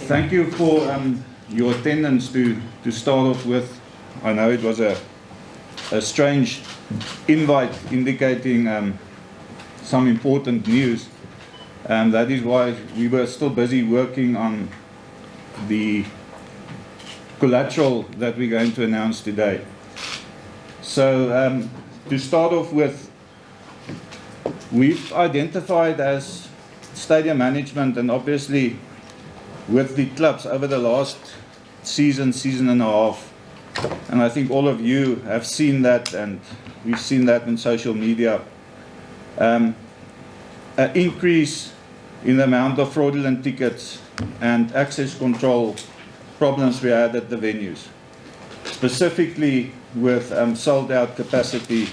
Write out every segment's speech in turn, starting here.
Thank you for your attendance to start off with. I know it was a strange invite indicating some important news. That is why we were still busy working on the collateral that we're going to announce today. So to start off with, we've identified as stadium management, and obviously with the clubs over the last season and a half, and I think all of you have seen that, and we've seen that in social media, an increase in the amount of fraudulent tickets and access control problems we had at the venues, specifically with sold out capacity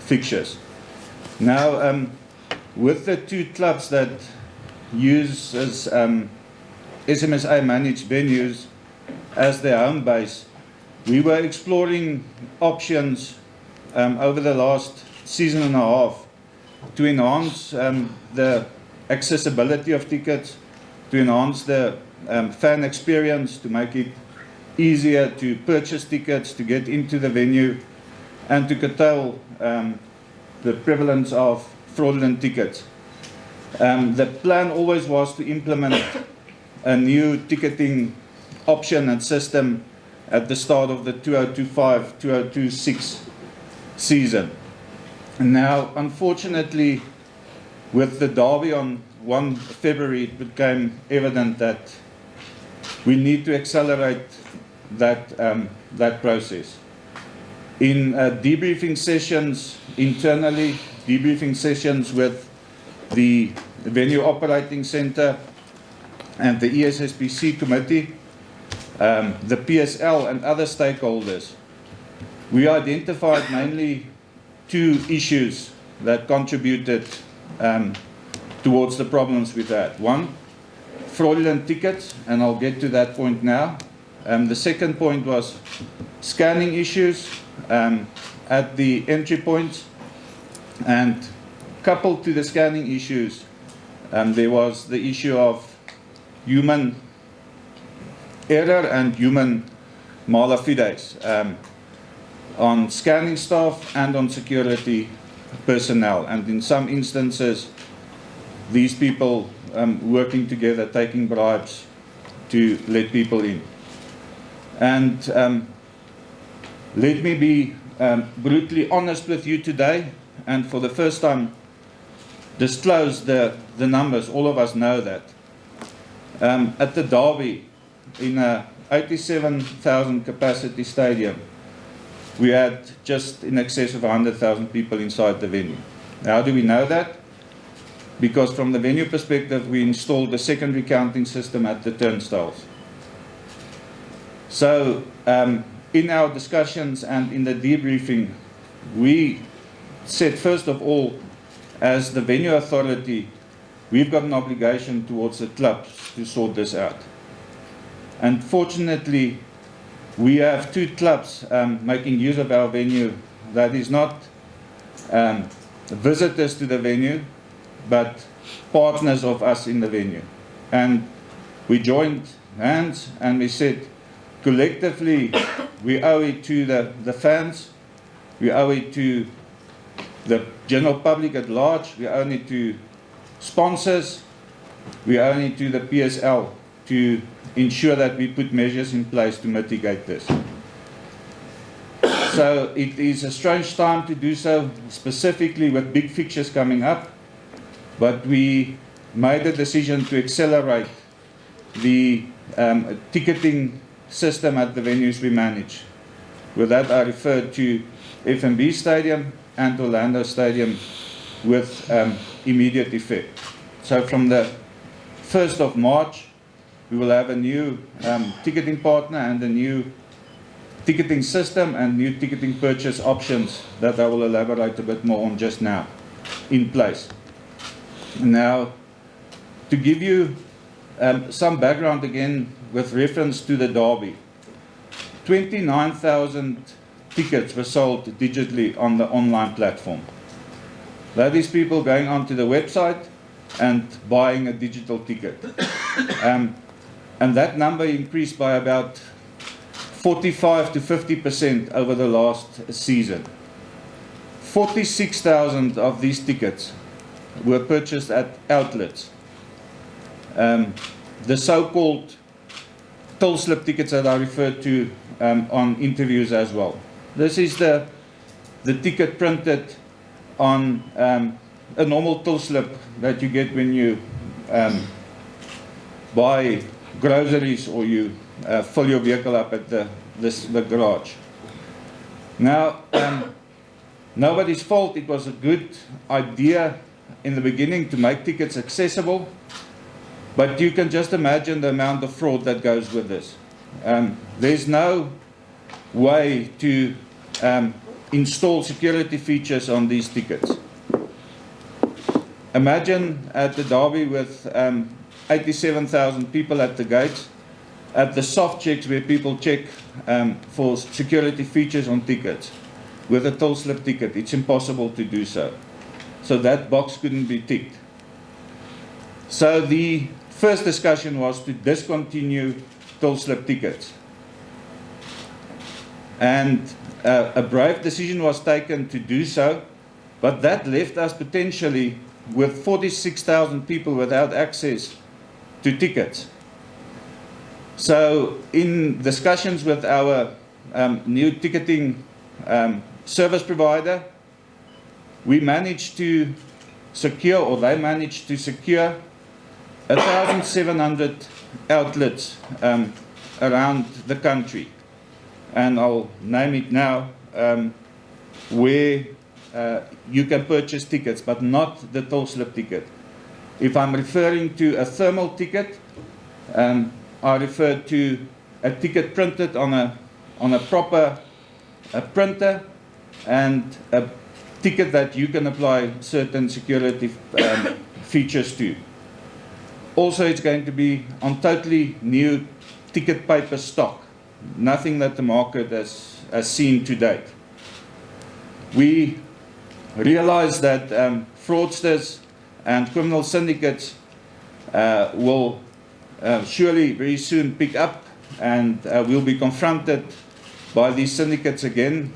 fixtures. Now, with the two clubs that use as SMSA managed venues as their home base, we were exploring options over the last season and a half to enhance the accessibility of tickets, to enhance the fan experience, to make it easier to purchase tickets, to get into the venue, and to curtail the prevalence of fraudulent tickets. The plan always was to implement a new ticketing option and system at the start of the 2025-2026 season. And now, unfortunately, with the Derby on 1 February, it became evident that we need to accelerate that process. In debriefing sessions internally, debriefing sessions with the venue operating centre and the ESSPC committee, the PSL and other stakeholders, we identified mainly two issues that contributed towards the problems we've had. One, fraudulent tickets, and I'll get to that point now. The second point was scanning issues at the entry points, and coupled to the scanning issues, there was the issue of human error and human malafides on scanning staff and on security personnel, and in some instances these people working together, taking bribes to let people in. And let me be brutally honest with you today, and for the first time disclose the numbers. All of us know that. At the Derby, in a 87,000 capacity stadium, we had just in excess of 100,000 people inside the venue. How do we know that? Because from the venue perspective, we installed a secondary counting system at the turnstiles. So in our discussions and in the debriefing, we said, first of all, as the venue authority, we've got an obligation towards the clubs to sort this out. Unfortunately, we have two clubs making use of our venue that is not visitors to the venue, but partners of us in the venue. And we joined hands and we said, collectively, we owe it to the fans, we owe it to the general public at large, we owe it to sponsors, we owe it to the PSL to ensure that we put measures in place to mitigate this. So it is a strange time to do so, specifically with big fixtures coming up, but we made a decision to accelerate the ticketing system at the venues we manage. With that, I refer to FNB Stadium and Orlando Stadium with immediate effect. So from the 1st of March, we will have a new ticketing partner and a new ticketing system and new ticketing purchase options that I will elaborate a bit more on just now in place. Now, to give you some background again with reference to the Derby, 29,000 tickets were sold digitally on the online platform. That is people going onto the website, and buying a digital ticket. And that number increased by about 45 to 50% over the last season. 46,000 of these tickets were purchased at outlets. The so-called till slip tickets that I referred to on interviews as well. This is the ticket printed on a normal till slip that you get when you buy groceries or you fill your vehicle up at the garage. Now, nobody's fault. It was a good idea in the beginning to make tickets accessible, but you can just imagine the amount of fraud that goes with this. There's no way to install security features on these tickets. Imagine at the Derby with 87,000 people at the gates, at the soft checks where people check for security features on tickets. With a till slip ticket, it's impossible to do so. So that box couldn't be ticked. So the first discussion was to discontinue till slip tickets. And a brave decision was taken to do so, but that left us potentially with 46,000 people without access to tickets. So in discussions with our new ticketing service provider, we managed to secure, or they managed to secure, 1,700 outlets around the country. And I'll name it now, where you can purchase tickets, but not the till slip ticket. If I'm referring to a thermal ticket, I refer to a ticket printed on a proper printer, and a ticket that you can apply certain security features to. Also, it's going to be on totally new ticket paper stock, nothing that the market has seen to date. We realize that fraudsters and criminal syndicates will surely very soon pick up, and we'll be confronted by these syndicates again,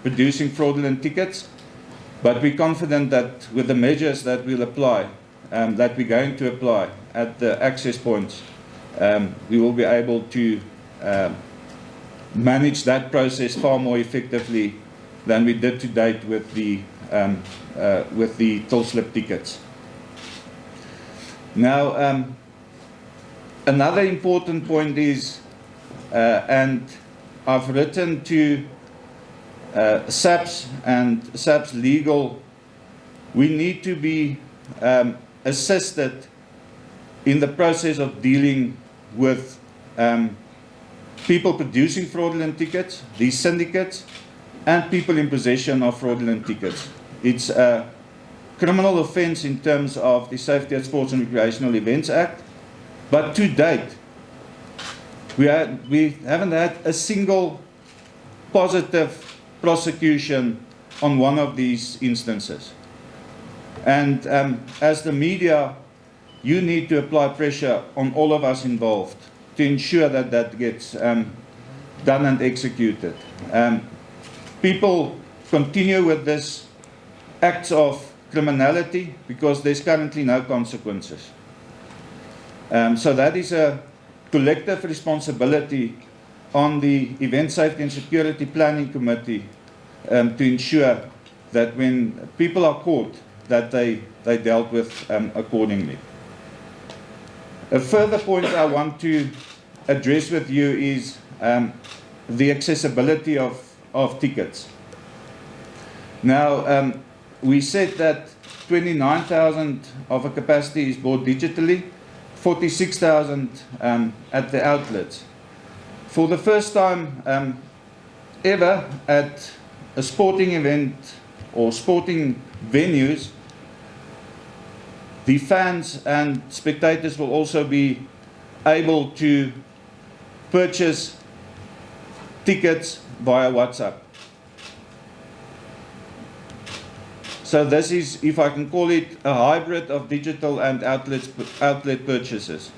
producing fraudulent tickets. But we're confident that with the measures that we'll apply, that we're going to apply at the access points, we will be able to manage that process far more effectively than we did to date with the till slip tickets. Now, another important point is, and I've written to SAPS and SAPS Legal, we need to be assisted in the process of dealing with people producing fraudulent tickets, these syndicates, and people in possession of fraudulent tickets. It's a criminal offence in terms of the Safety at Sports and Recreational Events Act, but to date, we haven't had a single positive prosecution on one of these instances. And as the media, you need to apply pressure on all of us involved to ensure that that gets done and executed. People continue with this acts of criminality because there's currently no consequences. So that is a collective responsibility on the Event Safety and Security Planning Committee to ensure that when people are caught, that they dealt with accordingly. A further point I want to address with you is the accessibility of tickets. Now, we said that 29,000 of a capacity is bought digitally, 46,000 at the outlets. For the first time ever at a sporting event or sporting venues, the fans and spectators will also be able to purchase tickets via WhatsApp. So this is, if I can call it, a hybrid of digital and outlet purchases.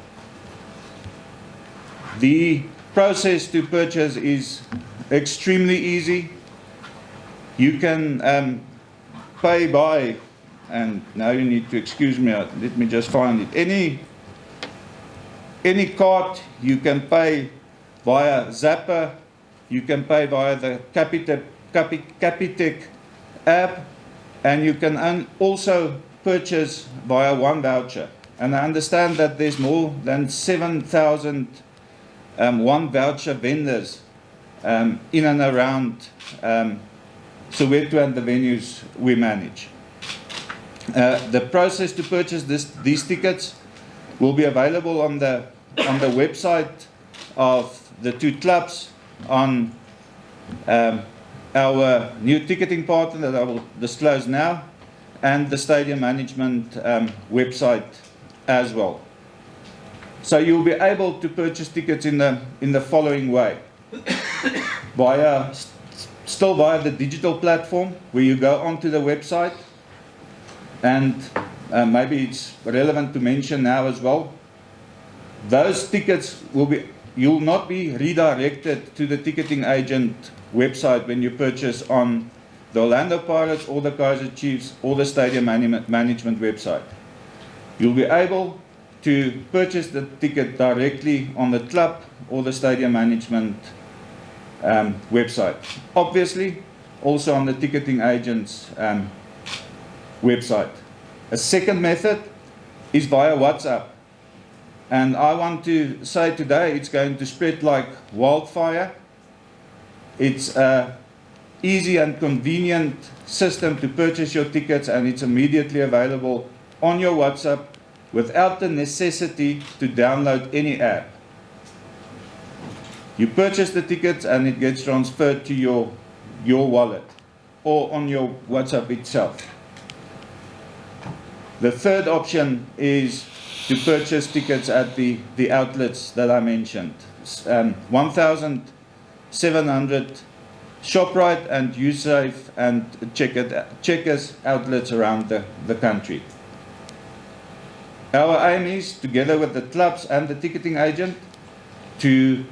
The process to purchase is extremely easy. You can pay by, and now you need to excuse me, let me just find it. Any card, you can pay via Zapper, you can pay via the Capitec app, and you can also purchase via one voucher. And I understand that there's more than 7,000 one voucher vendors in and around Soweto and the venues we manage. The process to purchase these tickets will be available on the website of the two clubs, on our new ticketing partner that I will disclose now, and the stadium management website as well. So you'll be able to purchase tickets in the following way: still via the digital platform, where you go onto the website, and maybe it's relevant to mention now as well, those tickets you'll not be redirected to the ticketing agent website when you purchase on the Orlando Pirates or the Kaizer Chiefs or the stadium management website. You'll be able to purchase the ticket directly on the club or the stadium management website. Obviously, also on the ticketing agent's website. A second method is via WhatsApp. And I want to say today it's going to spread like wildfire. It's an easy and convenient system to purchase your tickets, and it's immediately available on your WhatsApp without the necessity to download any app. You purchase the tickets and it gets transferred to your wallet or on your WhatsApp itself. The third option is to purchase tickets at the outlets that I mentioned. 1,700 ShopRite and USafe and Checkers outlets around the country. Our aim is, together with the clubs and the ticketing agent, to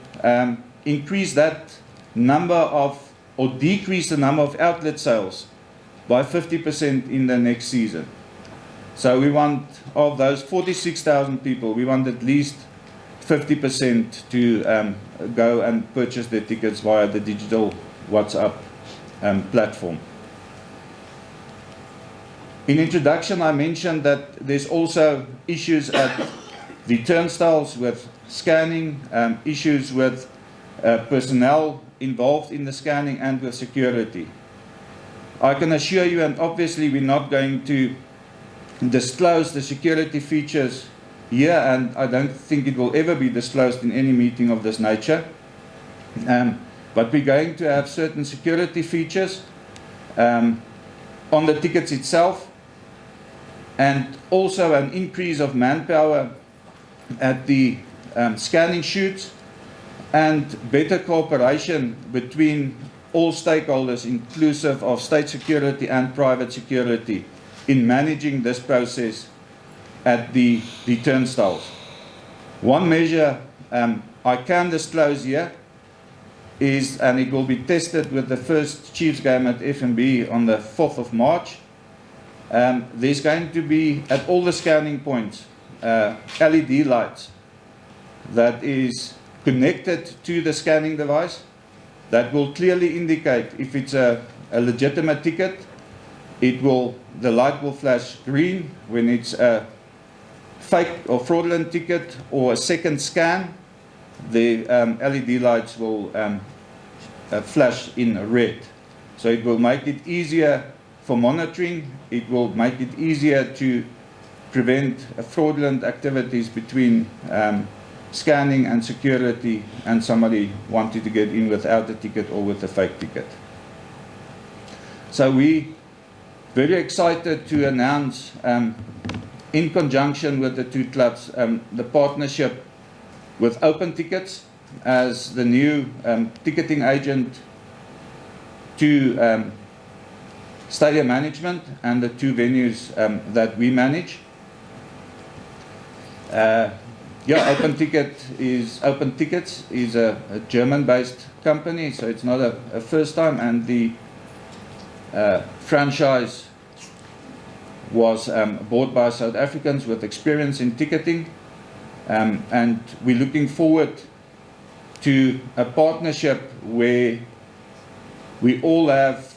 increase that number of, or decrease the number of outlet sales by 50% in the next season. So we want, of those 46,000 people, we want at least 50% to go and purchase their tickets via the digital WhatsApp platform. In introduction, I mentioned that there's also issues at the turnstiles with scanning, issues with personnel involved in the scanning, and with security. I can assure you, and obviously we're not going to disclose the security features here, and I don't think it will ever be disclosed in any meeting of this nature. But we're going to have certain security features on the tickets itself, and also an increase of manpower at the scanning chutes, and better cooperation between all stakeholders, inclusive of state security and private security, in managing this process at the turnstiles. One measure I can disclose here is, and it will be tested with the first Chiefs game at FNB on the 4th of March, there's going to be, at all the scanning points, LED lights that is connected to the scanning device that will clearly indicate if it's a legitimate ticket. The light will flash green when it's a fake or fraudulent ticket or a second scan. The LED lights will flash in red. So it will make it easier for monitoring. It will make it easier to prevent fraudulent activities between scanning and security and somebody wanting to get in without a ticket or with a fake ticket. So we very excited to announce, in conjunction with the two clubs, the partnership with Open Tickets as the new ticketing agent to stadium management and the 2 venues that we manage. Open Tickets is a German-based company, so it's not a first time, and the franchise was bought by South Africans with experience in ticketing, and we're looking forward to a partnership where we all have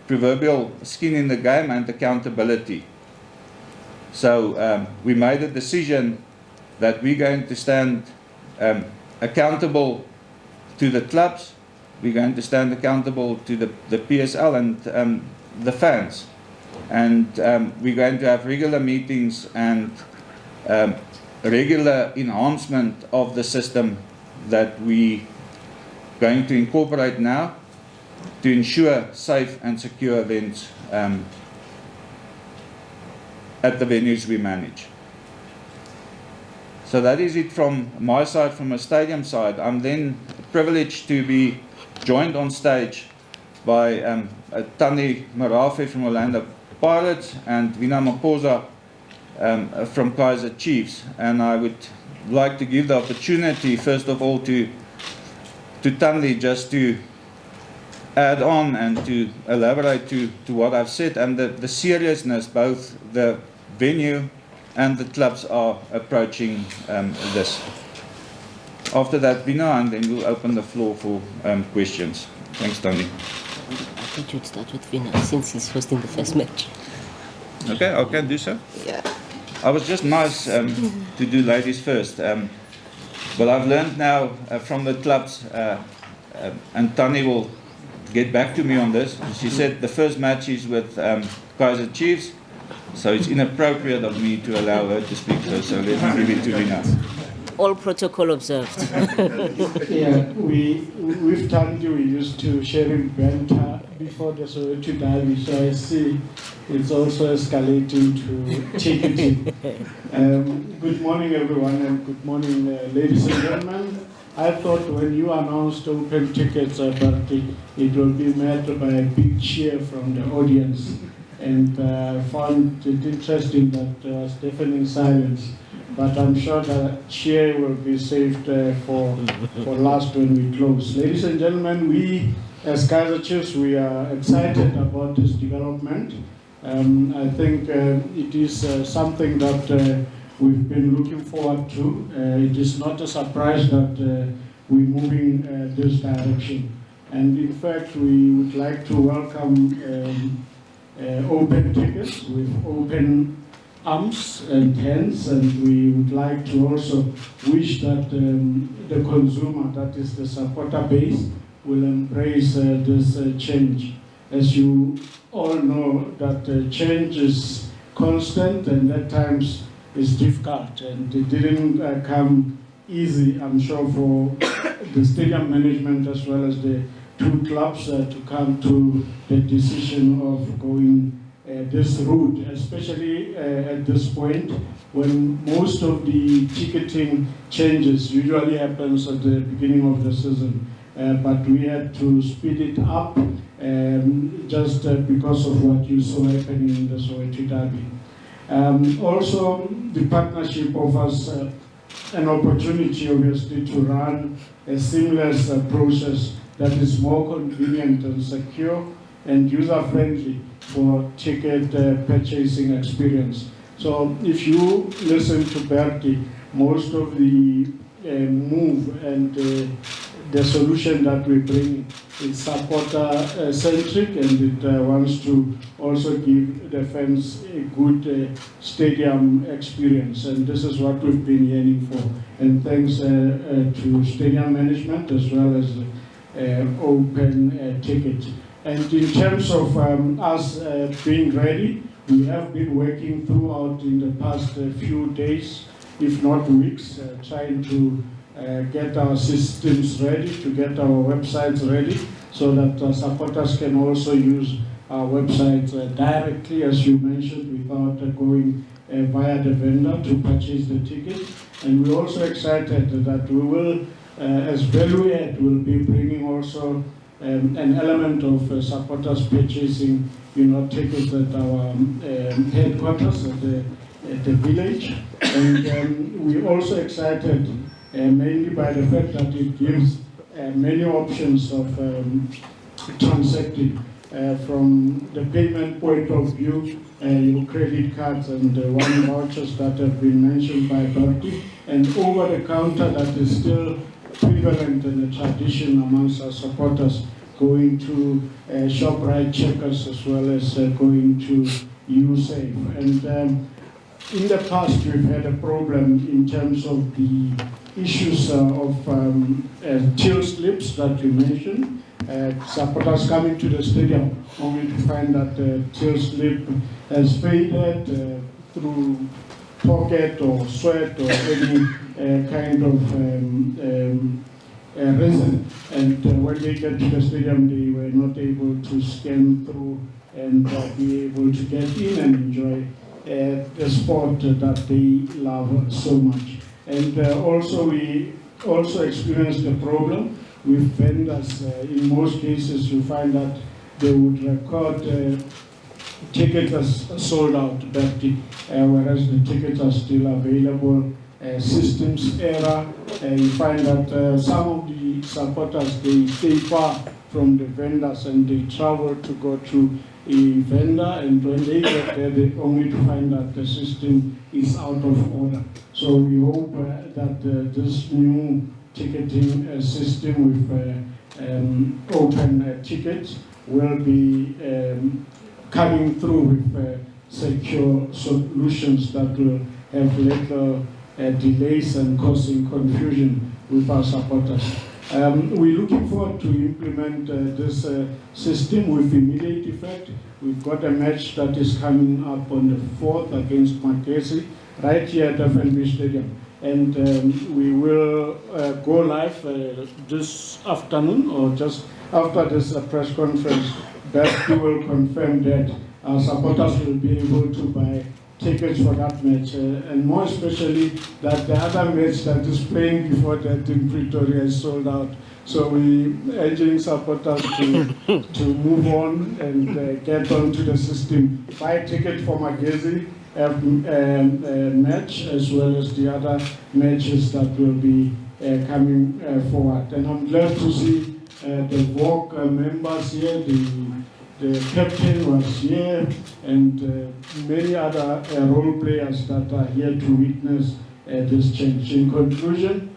proverbial skin in the game and accountability. So we made a decision that we're going to stand accountable to the clubs, we're going to stand accountable to the PSL and the fans. And we're going to have regular meetings and regular enhancement of the system that we're going to incorporate now to ensure safe and secure events at the venues we manage. So that is it from my side, from a stadium side. I'm then privileged to be joined on stage by Thandi Merafe from Orlando Pirates and Vina Maphosa from Kaizer Chiefs. And I would like to give the opportunity, first of all, to Thandi just to add on and to elaborate to what I've said and the seriousness both the venue and the clubs are approaching this. After that, Vina, and then we'll open the floor for questions. Thanks, Thandi. I thought you'd start with Vina since he's hosting the first match. Okay, I can do so. Yeah. I was just nice to do ladies first. But I've learned now from the clubs, and Thandi will get back to me on this. She said the first match is with Kaizer Chiefs, so it's inappropriate of me to allow her to speak first, so let me give it to Vina. All protocol observed. Yeah, with Thandi we used to share in banter before the Soweto Derby, so I see it's also escalating to ticketing. Good morning everyone, and good morning ladies and gentlemen. I thought when you announced open tickets, Bertie, it will be met by a big cheer from the audience, and found it interesting that there was deafening silence. But I'm sure the cheer will be saved for last when we close. Ladies and gentlemen, we as Kaizer Chiefs, we are excited about this development. I think it is something that we've been looking forward to. It is not a surprise that we're moving this direction. And in fact, we would like to welcome open tickets with open arms and hands, and we would like to also wish that the consumer, that is the supporter base, will embrace this change. As you all know, that change is constant and at times is difficult, and it didn't come easy, I'm sure, for the stadium management as well as the 2 clubs to come to the decision of going this route, especially at this point when most of the ticketing changes usually happens at the beginning of the season. But we had to speed it up just because of what you saw happening in the Soweto Derby. Also, the partnership offers an opportunity, obviously, to run a seamless process that is more convenient and secure and user-friendly for ticket purchasing experience. So if you listen to Bertie, most of the move and the solution that we bring is supporter-centric, and it wants to also give the fans a good stadium experience. And this is what we've been yearning for. And thanks to stadium management as well as open ticket. And in terms of us being ready, we have been working throughout in the past few days, if not weeks, trying to get our systems ready, to get our websites ready, so that supporters can also use our websites directly, as you mentioned, without going via the vendor to purchase the ticket. And we're also excited that we will, as value add, will be bringing also an element of supporters purchasing, tickets at our headquarters at the village. And we're also excited mainly by the fact that it gives many options of transacting from the payment point of view, your credit cards and one vouchers that have been mentioned by Bertie, and over the counter that is still prevalent in the tradition amongst our supporters, going to ShopRite checkers as well as going to USAFE. And in the past, we've had a problem in terms of the issues of till slips that you mentioned. Supporters coming to the stadium only to find that the till slip has faded through pocket or sweat or any kind of reason. And when they get to the stadium, they were not able to scan through and be able to get in and enjoy the sport that they love so much. And we also experienced the problem with vendors. In most cases, you find that they would record tickets as sold out, whereas the tickets are still available. Systems error. You find that some of the supporters, they stay far from the vendors and they travel to go to a vendor, and when they get there, they only to find that the system is out of order. So we hope that this new ticketing system with open tickets will be coming through with secure solutions that will have little delays and causing confusion with our supporters. We're looking forward to implement this system with immediate effect. We've got a match that is coming up on the 4th against Makesi, right here at FNB Stadium. And we will go live this afternoon or just after this press conference. Bertie will confirm that our supporters will be able to buy tickets for that match, and more especially that the other match that is playing before that in Pretoria is sold out. So we urging supporters to move on and get onto the system, buy a ticket for Magezi match as well as the other matches that will be coming forward. And I'm glad to see the VOC members here, the captain was here, and many other role players that are here to witness this change. In conclusion,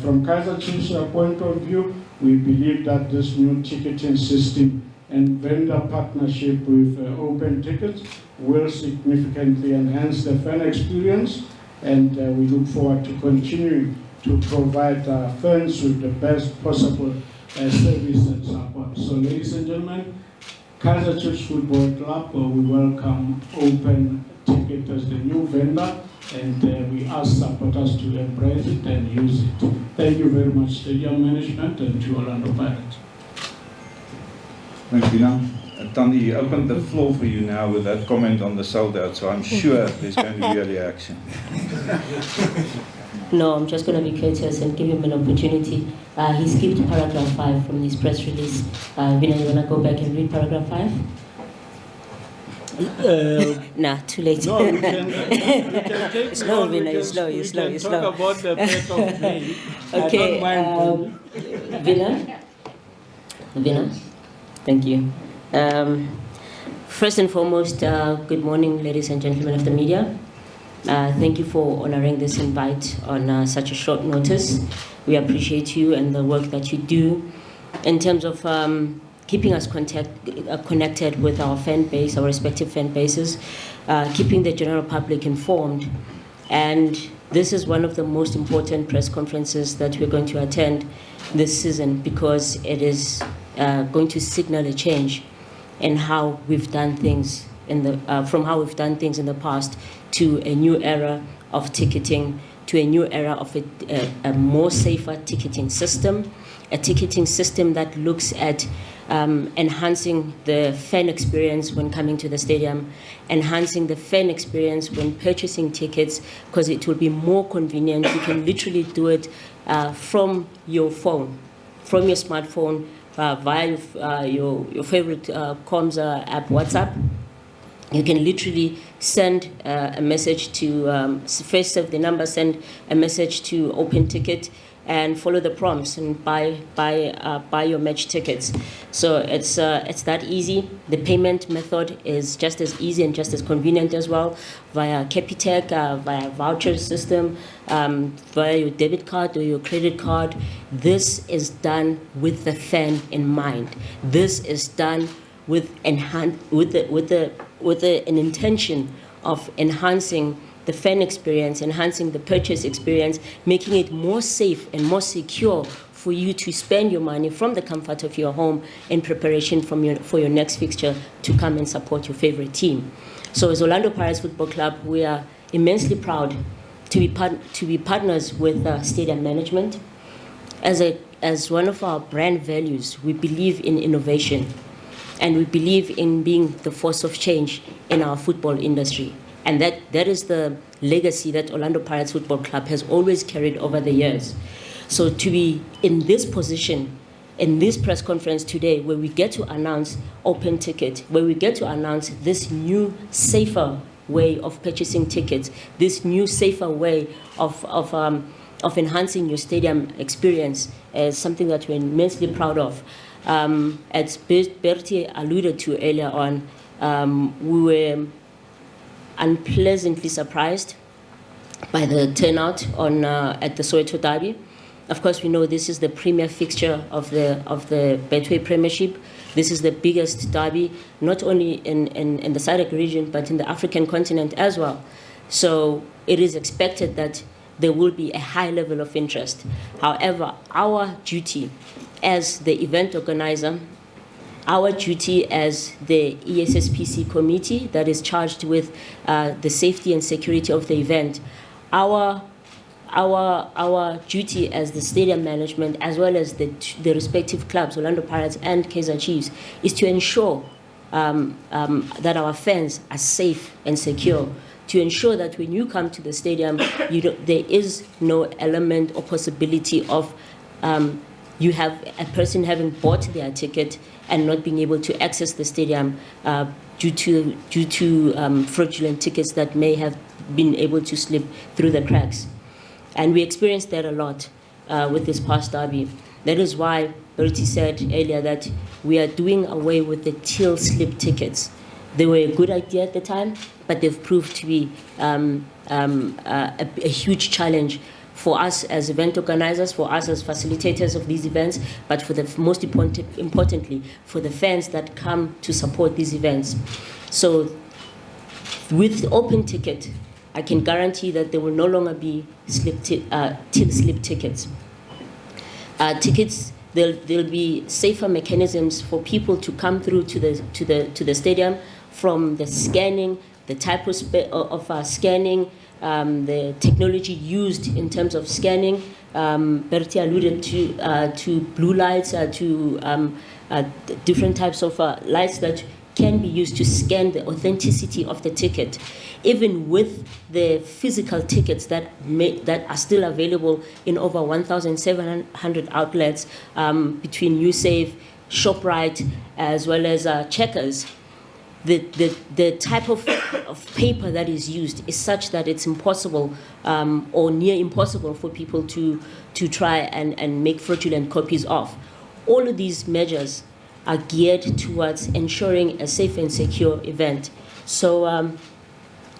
from Kaizer Chiefs' point of view, we believe that this new ticketing system and vendor partnership with open tickets will significantly enhance the fan experience, and we look forward to continuing to provide fans with the best possible service and support. So, ladies and gentlemen, Kaizer Chiefs Football Club, we welcome open ticket as the new vendor, and we ask supporters to embrace it and use it. Thank you very much, Stadium Management, and to Orlando Pirates. Thanks, Vina. Thandi, he opened the floor for you now with that comment on the sold out, so I'm sure there's going to be a reaction. No, I'm just going to be courteous and give him an opportunity. He skipped paragraph 5 from his press release. Vina, you want to go back and read paragraph 5? Nah, too late. No, you can take slow, Vina, slow. We can talk about the birth of May. Okay, I don't mind. Vina, thank you. First and foremost, good morning, ladies and gentlemen of the media. Thank you for honoring this invite on such a short notice. We appreciate you and the work that you do in terms of keeping us connected with our fan base, our respective fan bases, keeping the general public informed. And this is one of the most important press conferences that we're going to attend this season, because it is going to signal a change in how we've done things from how we've done things in the past to a new era of ticketing, to a new era of a more safer ticketing system, a ticketing system that looks at enhancing the fan experience when coming to the stadium, enhancing the fan experience when purchasing tickets, because it will be more convenient. You can literally do it from your phone, from your smartphone, via your favorite comms app, WhatsApp. You can literally send a message to, first save the number, send a message to Open Ticket, and follow the prompts and buy your match tickets. So it's that easy. The payment method is just as easy and just as convenient as well, via Capitec, via voucher system, via your debit card or your credit card. This is done with the fan in mind. This is done with an intention of enhancing the fan experience, enhancing the purchase experience, making it more safe and more secure for you to spend your money from the comfort of your home in preparation for your next fixture to come and support your favorite team. So as Orlando Pirates Football Club, we are immensely proud to be partners with stadium management. As one of our brand values, we believe in innovation, and we believe in being the force of change in our football industry. And that is the legacy that Orlando Pirates Football Club has always carried over the years. So to be in this position, in this press conference today, where we get to announce Open Ticket, where we get to announce this new, safer way of purchasing tickets, this new, safer way of enhancing your stadium experience, is something that we're immensely proud of. As Bertie alluded to earlier on, we were unpleasantly surprised by the turnout at the Soweto Derby. Of course, we know this is the premier fixture of the Betway Premiership. This is the biggest derby, not only in the SADC region, but in the African continent as well. So it is expected that there will be a high level of interest. However, our duty as the event organizer, our duty as the ESSPC committee that is charged with the safety and security of the event, our duty as the stadium management, as well as the respective clubs, Orlando Pirates and Kaizer Chiefs, is to ensure that our fans are safe and secure, to ensure that when you come to the stadium, there is no element or possibility of you have a person having bought their ticket and not being able to access the stadium due to fraudulent tickets that may have been able to slip through the cracks. And we experienced that a lot with this past derby. That is why Bertie said earlier that we are doing away with the till slip tickets. They were a good idea at the time, but they've proved to be a huge challenge for us as event organizers, for us as facilitators of these events, but for the most importantly, for the fans that come to support these events. So with Open Ticket, I can guarantee that there will no longer be till slip tickets. There'll be safer mechanisms for people to come through to the stadium, from the scanning, the type of scanning, the technology used in terms of scanning. Bertie alluded to blue lights, to different types of lights that can be used to scan the authenticity of the ticket, even with the physical tickets that are still available in over 1,700 outlets between USAVE, ShopRite, as well as Checkers. The type of paper that is used is such that it's impossible or near impossible for people to try and make fraudulent copies of. All of these measures are geared towards ensuring a safe and secure event. So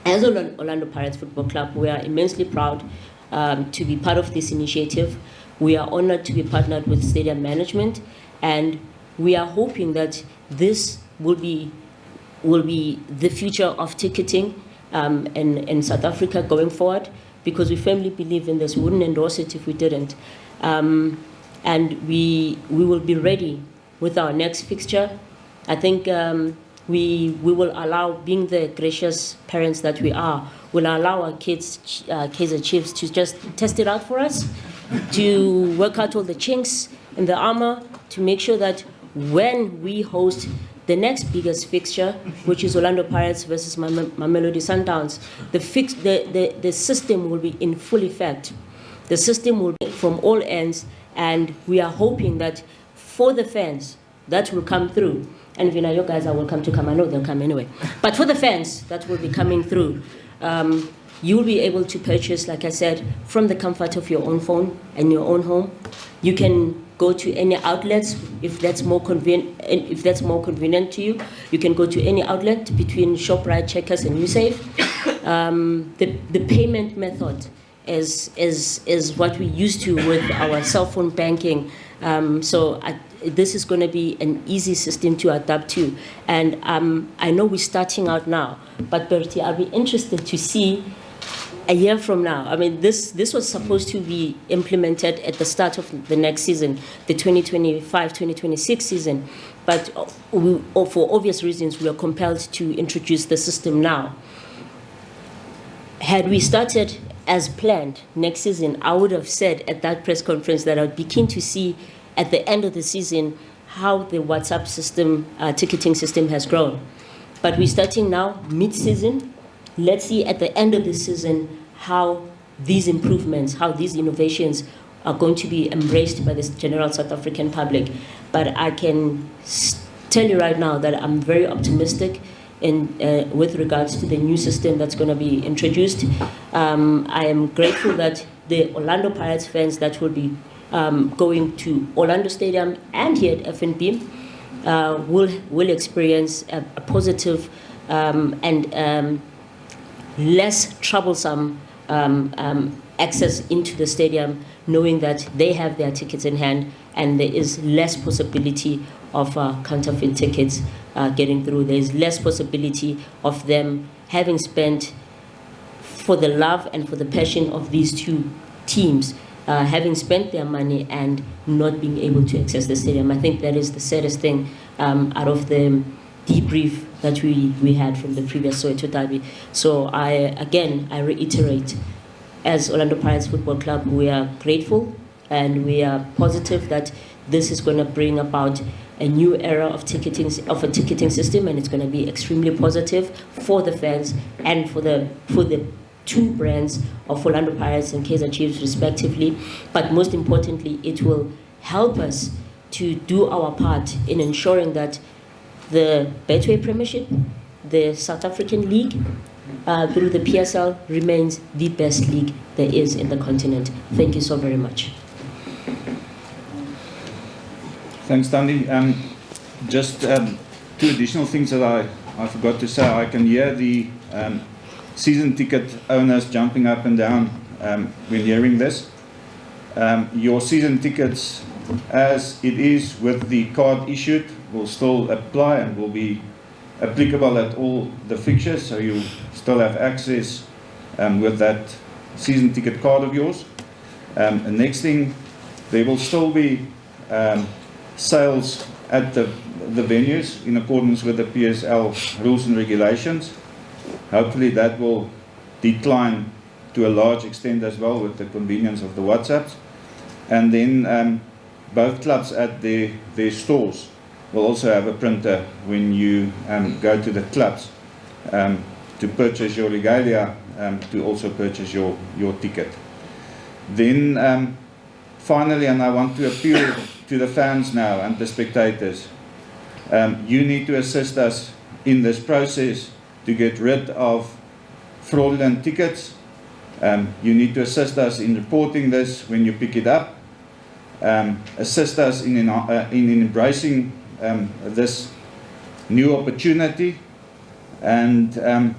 as Orlando Pirates Football Club, we are immensely proud to be part of this initiative. We are honored to be partnered with stadium management, and we are hoping that this will be the future of ticketing in South Africa going forward, because we firmly believe in this. We wouldn't endorse it if we didn't. And we will be ready with our next fixture. I think we will allow, being the gracious parents that we are, will allow our kids, Kaizer Chiefs, to just test it out for us, to work out all the chinks in the armor, to make sure that when we host the next biggest fixture, which is Orlando Pirates versus Mamelodi Sundowns, the system will be in full effect. The system will be from all ends, and we are hoping that for the fans that will come through, and Vina, your guys are welcome to come. I know they'll come anyway. But for the fans that will be coming through, you'll be able to purchase, like I said, from the comfort of your own phone and your own home. You can go to any outlets if that's more convenient. If that's more convenient to you, you can go to any outlet between Shoprite, Checkers, and USAFE. The payment method is what we used to with our cell phone banking. This is going to be an easy system to adapt to. And I know we're starting out now, but Bertie, I'll be interested to see a year from now. I mean, this was supposed to be implemented at the start of the next season, the 2025-2026 season. But for obvious reasons, we are compelled to introduce the system now. Had we started as planned next season, I would have said at that press conference that I'd be keen to see at the end of the season how the WhatsApp system, ticketing system has grown. But we're starting now mid-season. Let's see at the end of the season how these improvements, how these innovations are going to be embraced by the general South African public. But I can tell you right now that I'm very optimistic with regards to the new system that's going to be introduced. I am grateful that the Orlando Pirates fans that will be going to Orlando Stadium and here at FNB will experience a positive and less troublesome access into the stadium, knowing that they have their tickets in hand and there is less possibility of counterfeit tickets getting through. There is less possibility of them having spent for the love and for the passion of these two teams, having spent their money and not being able to access the stadium. I think that is the saddest thing out of the debrief that we had from the previous Soweto Derby. So I reiterate, as Orlando Pirates Football Club, we are grateful and we are positive that this is going to bring about a new era of a ticketing system, and it's going to be extremely positive for the fans and for the two brands of Orlando Pirates and Kaizer Chiefs respectively. But most importantly, it will help us to do our part in ensuring that the Betway Premiership, the South African League, through the PSL, remains the best league there is in the continent. Thank you so very much. Thanks, Thandi. Just two additional things that I forgot to say. I can hear the season ticket owners jumping up and down when hearing this. Your season tickets, as it is with the card issued, will still apply and will be applicable at all the fixtures, so you still have access with that season ticket card of yours. The next thing, there will still be sales at the venues in accordance with the PSL rules and regulations. Hopefully that will decline to a large extent as well with the convenience of the WhatsApps. And then both clubs at their stores will also have a printer when you go to the clubs to purchase your regalia, to also purchase your ticket. Then finally, and I want to appeal to the fans now and the spectators, you need to assist us in this process to get rid of fraudulent tickets. You need to assist us in reporting this when you pick it up. Assist us in embracing this new opportunity, and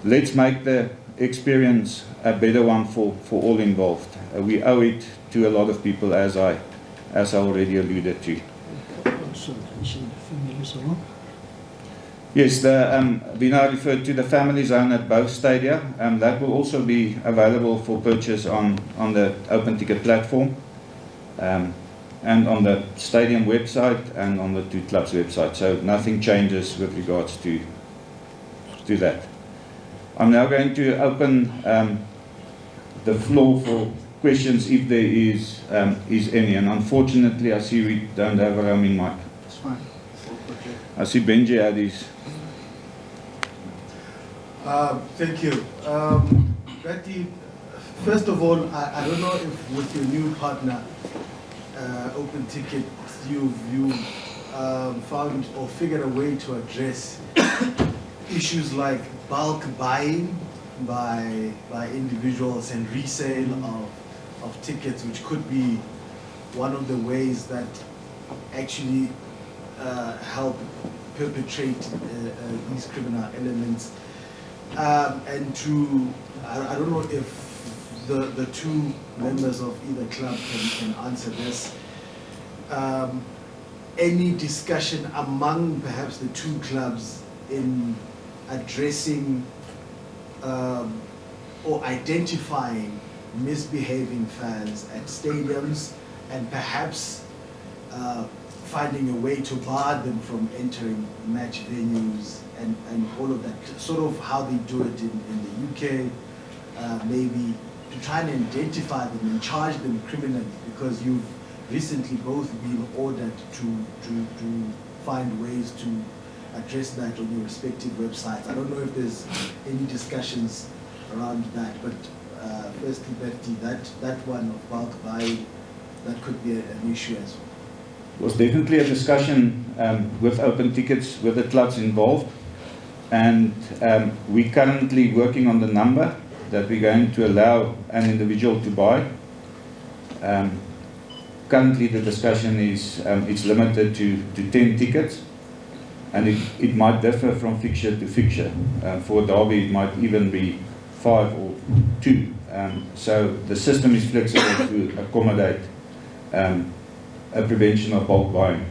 let's make the experience a better one for all involved. We owe it to a lot of people, as I already alluded to. Yes, Vina referred to the family zone at both stadia. That will also be available for purchase on the open ticket platform, and on the stadium website and on the two clubs' website. So nothing changes with regards to that. I'm now going to open the floor for questions if there is any. And unfortunately, I see we don't have a roaming mic. That's fine. I see Benji had his. Thank you. Bertie, first of all, I don't know if with your new partner, Open Ticket, you've found or figured a way to address issues like bulk buying by individuals and resale of tickets, which could be one of the ways that actually help perpetrate these criminal elements. And to, I don't know if the two members of either club can answer this. Any discussion among perhaps the two clubs in addressing or identifying misbehaving fans at stadiums and perhaps finding a way to bar them from entering match venues and all of that, sort of how they do it in the UK, maybe to try and identify them and charge them criminally, because you've recently both been ordered to find ways to address that on your respective websites. I don't know if there's any discussions around that, but firstly, Bertie, that one of bulk buying, that could be an issue as well. It was definitely a discussion with Open Tickets, with the clubs involved, and we're currently working on the number that we're going to allow an individual to buy. Currently the discussion is it's limited to 10 tickets, and it might differ from fixture to fixture. For Derby it might even be 5 or 2. So the system is flexible to accommodate a prevention of bulk buying.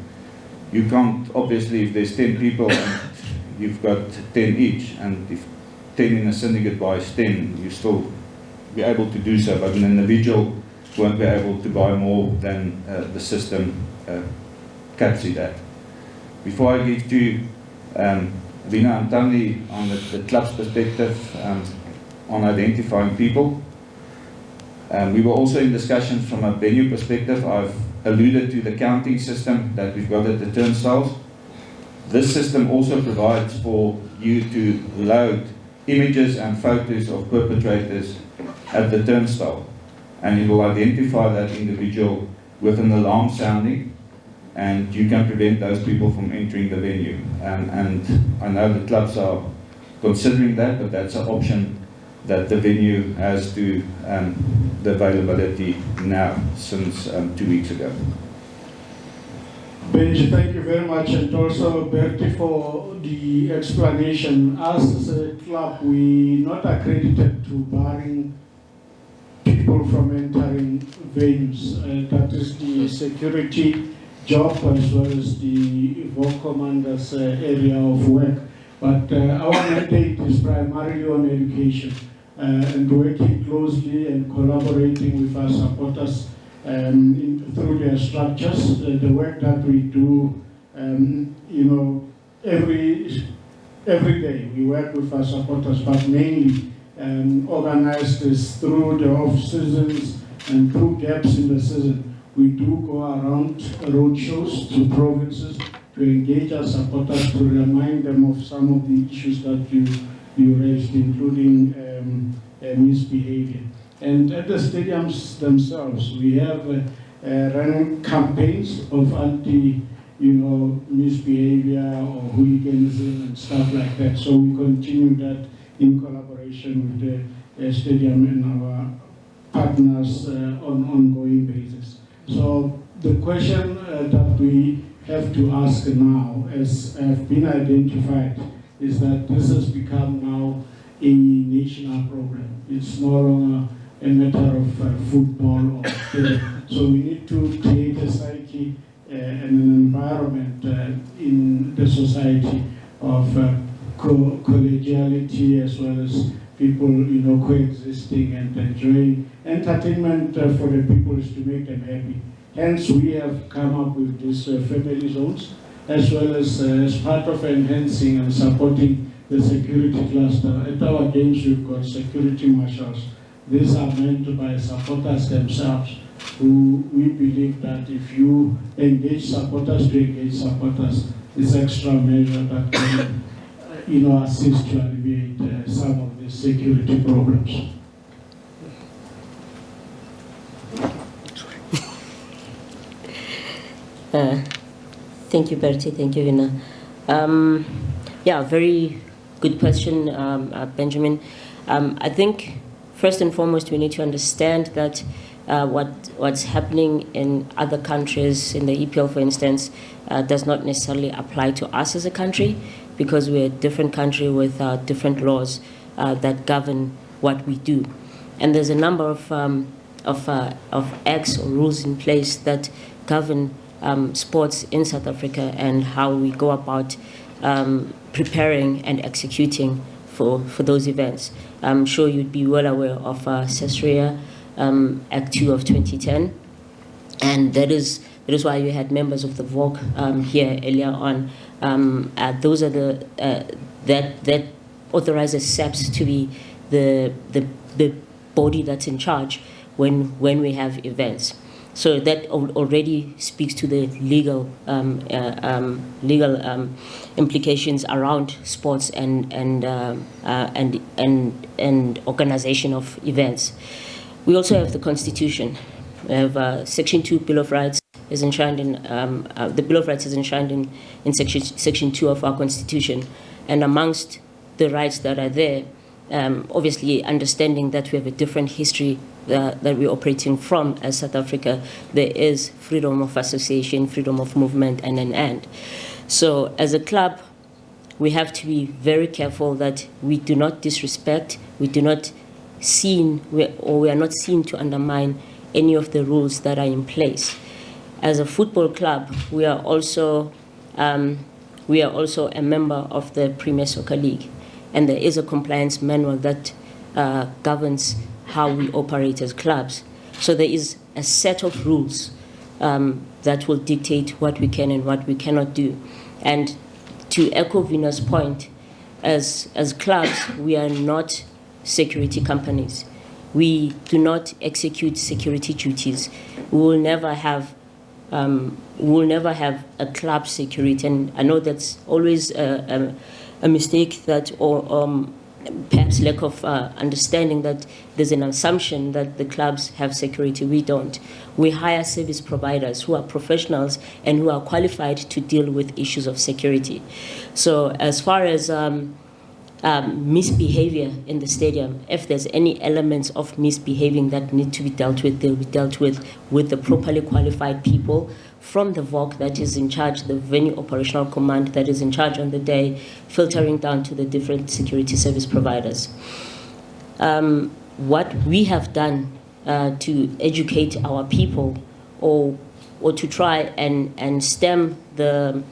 You can't, obviously, if there's 10 people and you've got 10 each, and if 10 in a syndicate buys 10, you still be able to do so, but an individual won't be able to buy more than the system caps it at. Before I give to Vina and Thandi on the club's perspective on identifying people, we were also in discussions from a venue perspective. I've alluded to the counting system that we've got at the turnstiles. This system also provides for you to load images and photos of perpetrators at the turnstile, and it will identify that individual with an alarm sounding, and you can prevent those people from entering the venue. And I know the clubs are considering that, but that's an option that the venue has to the availability now since 2 weeks ago. Benji, thank you very much, and also Bertie for the explanation. As a club, we're not accredited to barring people from entering venues. That is the security job as well as the VOC commander's area of work. But our mandate is primarily on education and working closely and collaborating with our supporters through their structures. The work that we do, every day we work with our supporters, but mainly organized this through the off seasons and through gaps in the season. We do go around road shows to provinces to engage our supporters, to remind them of some of the issues that you raised, including misbehavior. And at the stadiums themselves, we have running campaigns of misbehavior or hooliganism and stuff like that. So we continue that in collaboration with the stadium and our partners on an ongoing basis. So the question that we have to ask now, as have been identified, is that this has become now a national problem. It's no longer a matter of football or so we need to create a psyche and an environment in the society of collegiality, as well as people coexisting and enjoying entertainment for the people is to make them happy. Hence we have come up with these family zones, as well as part of enhancing and supporting the security cluster. At our games we've got security marshals. These are meant by supporters themselves, who we believe that if you engage supporters to engage supporters, this extra measure that can assist to alleviate some of the security problems. Thank you, Bertie. Thank you, Vina. Yeah, very good question, Benjamin. I think first and foremost we need to understand that what's happening in other countries, in the EPL, for instance, does not necessarily apply to us as a country, because we're a different country with different laws that govern what we do, and there's a number of acts or rules in place that govern sports in South Africa and how we go about preparing and executing for those events. I'm sure you'd be well aware of SESRIA Act 2 of 2010, and that is why you had members of the VOC here earlier on. Those are that authorizes SAPS to be the body that's in charge when we have events. So that already speaks to the legal implications around sports and organization of events. We also have the Constitution. We have Section 2 Bill of Rights is enshrined in the Bill of Rights is enshrined in Section 2 of our Constitution, and amongst the rights that are there, obviously understanding that we have a different history that we're operating from as South Africa, there is freedom of association, freedom of movement, and an end. So as a club, we have to be very careful that we do not disrespect, we are not seen to undermine any of the rules that are in place. As a football club, we are also a member of the Premier Soccer League, and there is a compliance manual that governs how we operate as clubs. So there is a set of rules that will dictate what we can and what we cannot do. And to echo Vina's point, as clubs, we are not security companies. We do not execute security duties. We will never have a club security, and I know that's always a mistake that, or perhaps lack of understanding that there's an assumption that the clubs have security. We don't. We hire service providers who are professionals and who are qualified to deal with issues of security. So as far as misbehavior in the stadium, if there's any elements of misbehaving that need to be dealt with, they'll be dealt with the properly qualified people from the VOC that is in charge, the venue operational command that is in charge on the day, filtering down to the different security service providers. What we have done to educate our people, or to try and stem the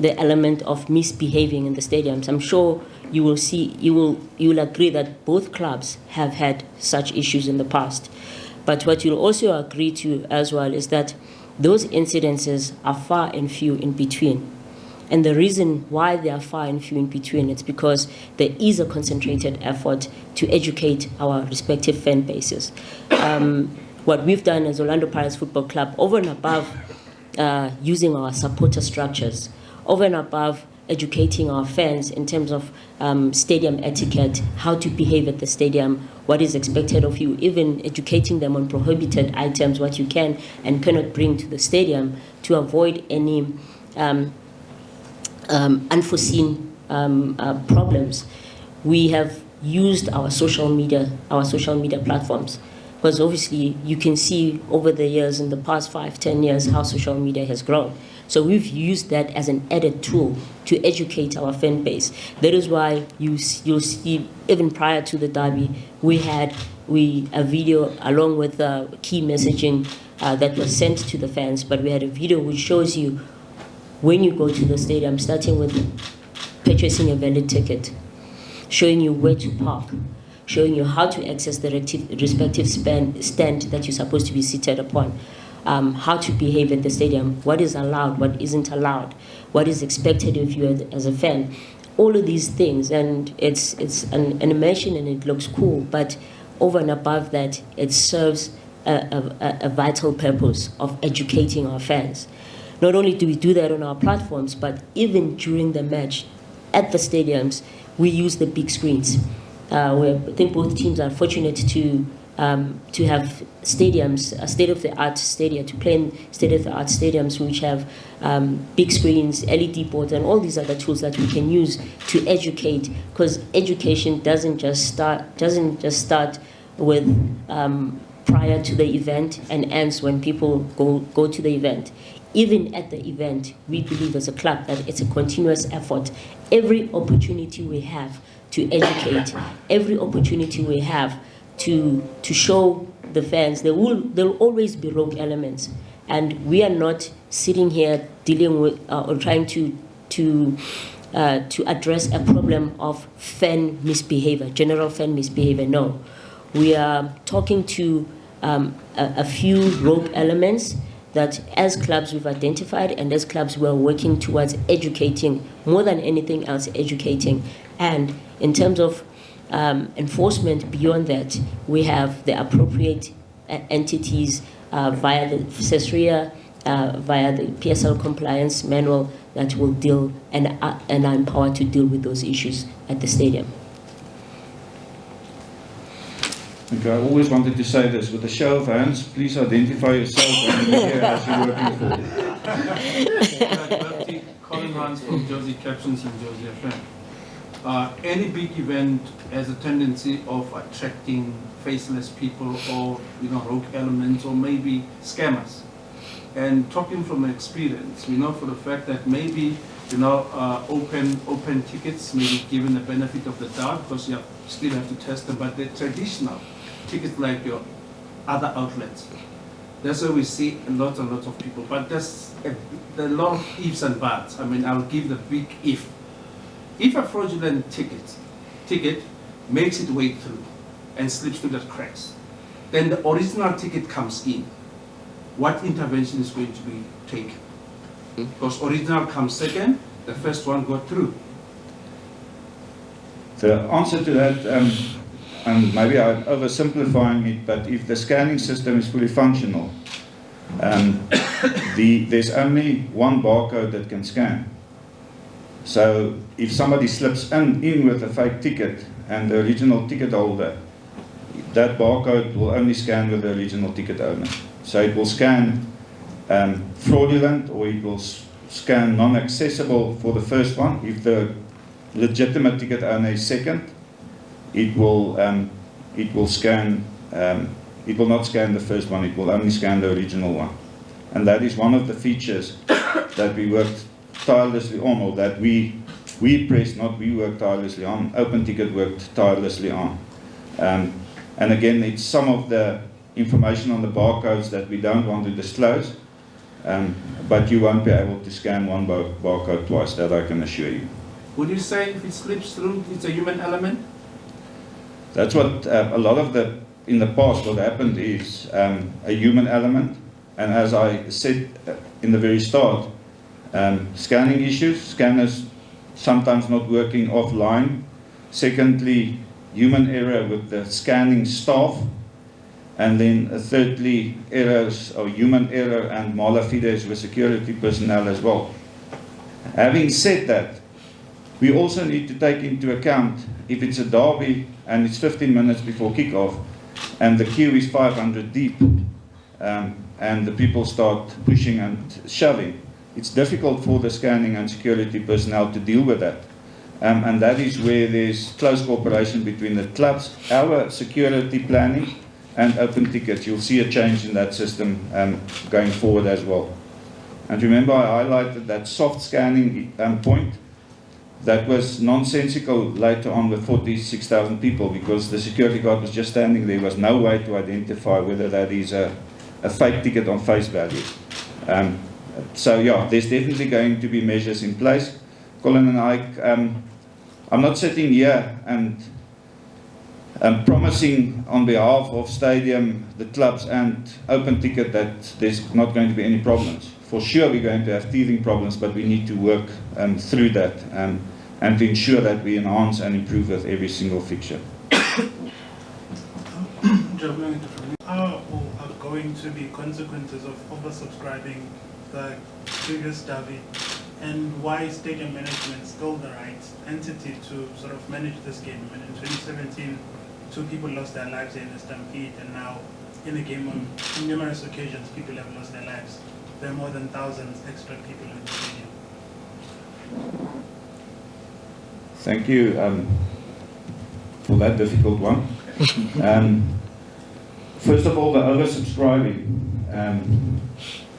element of misbehaving in the stadiums, I'm sure you will agree that both clubs have had such issues in the past. But what you'll also agree to as well is that those incidences are far and few in between. And the reason why they are far and few in between is because there is a concentrated effort to educate our respective fan bases. What we've done as Orlando Pirates Football Club, over and above using our supporter structures, over and above educating our fans in terms of stadium etiquette, how to behave at the stadium, what is expected of you, even educating them on prohibited items, what you can and cannot bring to the stadium to avoid any unforeseen problems. We have used our social media platforms, because obviously you can see over the years, in the past 5-10 years, how social media has grown. So we've used that as an added tool to educate our fan base. That is why you'll see, even prior to the derby, we had a video along with key messaging that was sent to the fans, but we had a video which shows you when you go to the stadium, starting with purchasing a valid ticket, showing you where to park, showing you how to access the respective stand that you're supposed to be seated upon, how to behave at the stadium, what is allowed, what isn't allowed, what is expected of you as a fan. All of these things, and it's an animation and it looks cool, but over and above that, it serves a vital purpose of educating our fans. Not only do we do that on our platforms, but even during the match at the stadiums, we use the big screens. I think both teams are fortunate to to have stadiums, state-of-the-art stadia, to play in state-of-the-art stadiums which have big screens, LED boards, and all these other tools that we can use to educate. Because education doesn't just start with prior to the event and ends when people go to the event. Even at the event, we believe as a club that it's a continuous effort. Every opportunity we have to educate, every opportunity we have to show the fans, there'll always be rogue elements, and we are not sitting here dealing with or trying to address a problem of fan misbehavior, general fan misbehavior. No, we are talking to a few rogue elements that as clubs we've identified, and as clubs we're working towards educating, more than anything else, educating. And in terms of enforcement beyond that, we have the appropriate entities via the CESRIA, via the PSL compliance manual that will deal and are empowered to deal with those issues at the stadium. Okay, I always wanted to say this, with a show of hands, please identify yourself and the media as you're working for. Colin Hans from Josie Captions and Josie FM. Any big event has a tendency of attracting faceless people or rogue elements or maybe scammers. And talking from experience, we know for the fact that maybe open tickets may be given the benefit of the doubt because you still have to test them, but the traditional tickets like your other outlets, that's where we see a lot of people. But there's a lot of ifs and buts. I mean, I'll give the big if. If a fraudulent ticket makes its way through and slips through the cracks, then the original ticket comes in. What intervention is going to be taken? Because original comes second, the first one got through. The answer to that, and maybe I'm oversimplifying it, but if the scanning system is fully functional, there's only one barcode that can scan. So if somebody slips in with a fake ticket and the original ticket holder, that barcode will only scan with the original ticket owner. So it will scan fraudulent, or it will scan non-accessible for the first one. If the legitimate ticket owner is second, it will scan. It will not scan the first one. It will only scan the original one, and that is one of the features that we worked tirelessly on, or that we worked tirelessly on. Open Ticket worked tirelessly on, and again, it's some of the information on the barcodes that we don't want to disclose, but you won't be able to scan one barcode twice, that I can assure you. Would you say if it slips through, it's a human element? That's what a lot of in the past, what happened is a human element, and as I said in the very start, scanning issues, scanners sometimes not working offline. Secondly, human error with the scanning staff. And then thirdly, errors or human error and malafides with security personnel as well. Having said that, we also need to take into account if it's a derby and it's 15 minutes before kickoff and the queue is 500 deep and the people start pushing and shoving, it's difficult for the scanning and security personnel to deal with that. And that is where there's close cooperation between the clubs, our security planning, and Open Tickets. You'll see a change in that system going forward as well. And remember, I highlighted that soft scanning point. That was nonsensical later on with 46,000 people, because the security guard was just standing there. There was no way to identify whether that is a fake ticket on face value. So yeah, there's definitely going to be measures in place. Colin and I, I'm not sitting here and promising on behalf of Stadium, the clubs and Open Ticket that there's not going to be any problems. For sure we're going to have teething problems, but we need to work through that and to ensure that we enhance and improve with every single fixture. How are going to be consequences of oversubscribing the previous derby, and why is Stadium Management still the right entity to sort of manage this game? I mean, in 2017, 2 people lost their lives in a stampede, and now in the game on numerous occasions people have lost their lives. There are more than thousands extra people in the stadium. Thank you for that difficult one. First of all, the oversubscribing.